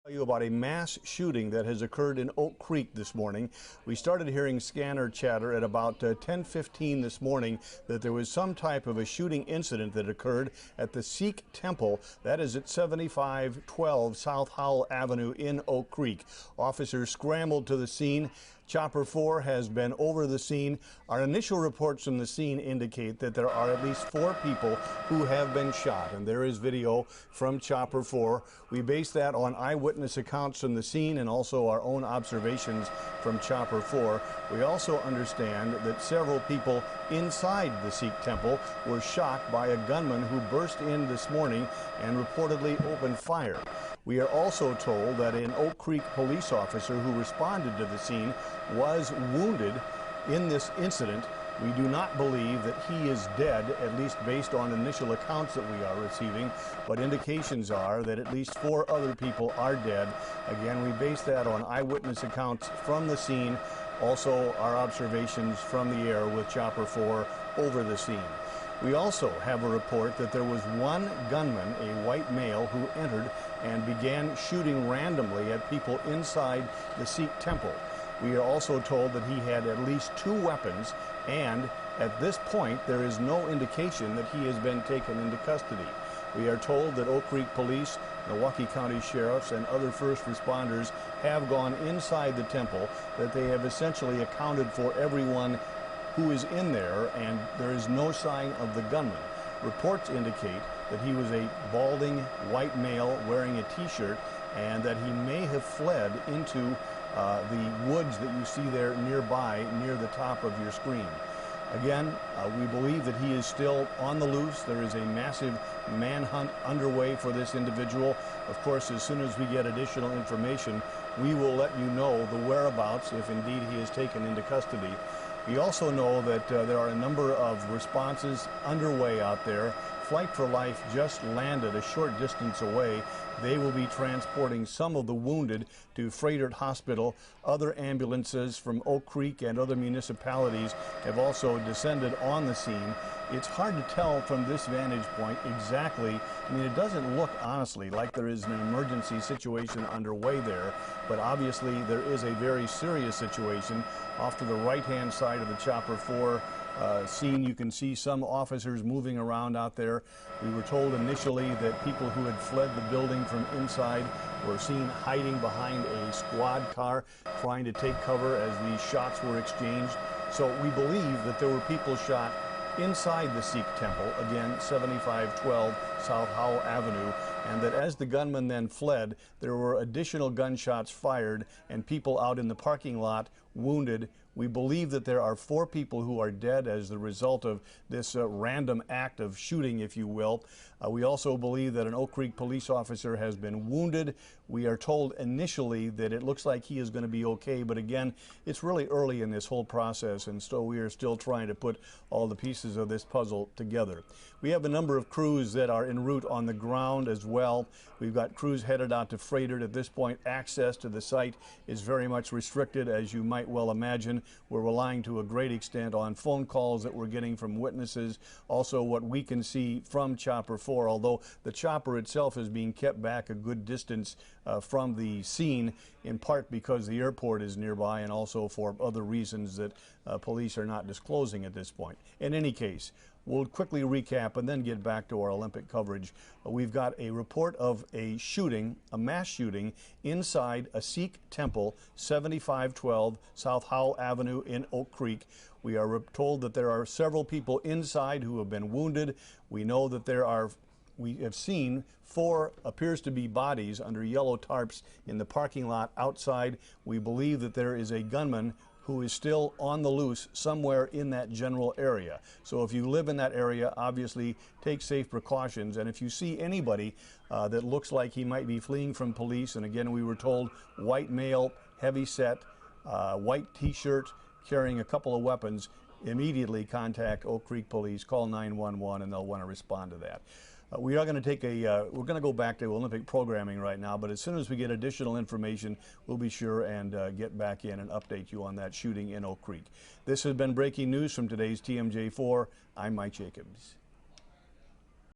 You about a mass shooting that has occurred in Oak Creek this morning. We started hearing scanner chatter at about 10:15 this morning that there was some type of a shooting incident that occurred at the Sikh temple. That is at 7512 South Howell Avenue in Oak Creek. Officers scrambled to the scene. Chopper 4 has been over the scene. Our initial reports from the scene indicate that there are at least 4 people who have been shot, and there is video from Chopper 4. We base that on eyewitness accounts from the scene and also our own observations from Chopper 4. We also understand that several people inside the Sikh temple were shot by a gunman who burst in this morning and reportedly opened fire. We are also told that an Oak Creek police officer who responded to the scene was wounded in this incident. We do not believe that he is dead, at least based on initial accounts that we are receiving, but indications are that at least 4 other people are dead. Again, we base that on eyewitness accounts from the scene, also our observations from the air with Chopper 4 over the scene. We also have a report that there was one gunman, a white male, who entered and began shooting randomly at people inside the Sikh temple. We are also told that he had at least 2 weapons, and at this point there is no indication that he has been taken into custody. We are told that Oak Creek Police, Milwaukee County Sheriffs, and other first responders have gone inside the temple, that they have essentially accounted for everyone who is in there, and there is no sign of the gunman. Reports indicate that he was a balding white male wearing a t-shirt and that he may have fled into the woods that you see there nearby, near the top of your screen. Again, we believe that he is still on the loose. There is a massive manhunt underway for this individual. Of course, as soon as we get additional information, we will let you know the whereabouts if indeed he is taken into custody. We also know that there are a number of responses underway out there. Flight for Life just landed a short distance away. They will be transporting some of the wounded to Frederick Hospital. Other ambulances from Oak Creek and other municipalities have also descended on the scene. It's hard to tell from this vantage point exactly. I mean, it doesn't look, honestly, like there is an emergency situation underway there, but obviously there is a very serious situation. Off to the right-hand side of the Chopper 4 scene, you can see some officers moving around out there. We were told initially that people who had fled the building from inside were seen hiding behind a squad car, trying to take cover as these shots were exchanged. So we believe that there were people shot inside the Sikh temple, again 7512 South Howell Avenue, and that as the gunman then fled, there were additional gunshots fired and people out in the parking lot wounded. We believe that there are 4 people who are dead as the result of this random act of shooting, if you will. We also believe that an Oak Creek police officer has been wounded. We are told initially that it looks like he is going to be okay, but again, it's really early in this whole process, and so we are still trying to put all the pieces of this puzzle together. We have a number of crews that are en route on the ground as well. We've got crews headed out to Frederick. At this point, access to the site is very much restricted, as you might well imagine. We're relying to a great extent on phone calls that we're getting from witnesses, also what we can see from Chopper 4, although the chopper itself is being kept back a good distance from the scene, in part because the airport is nearby and also for other reasons that police are not disclosing at this point. In any case, we'll quickly recap and then get back to our Olympic coverage. We've got a report of a shooting, a mass shooting, inside a Sikh temple, 7512 South Howell Avenue in Oak Creek. We are told that there are several people inside who have been wounded. We know that we have seen 4 appears to be bodies under yellow tarps in the parking lot outside. We believe that there is a gunman who is still on the loose somewhere in that general area. So if you live in that area, obviously take safe precautions. And if you see anybody that looks like he might be fleeing from police, and again, we were told white male, heavy set, white t-shirt, carrying a couple of weapons, immediately contact Oak Creek Police, call 911, and they'll want to respond to that. We are going to take we're going to go back to Olympic programming right now, but as soon as we get additional information, we'll be sure and get back in and update you on that shooting in Oak Creek. This has been breaking news from today's TMJ4. I'm Mike Jacobs.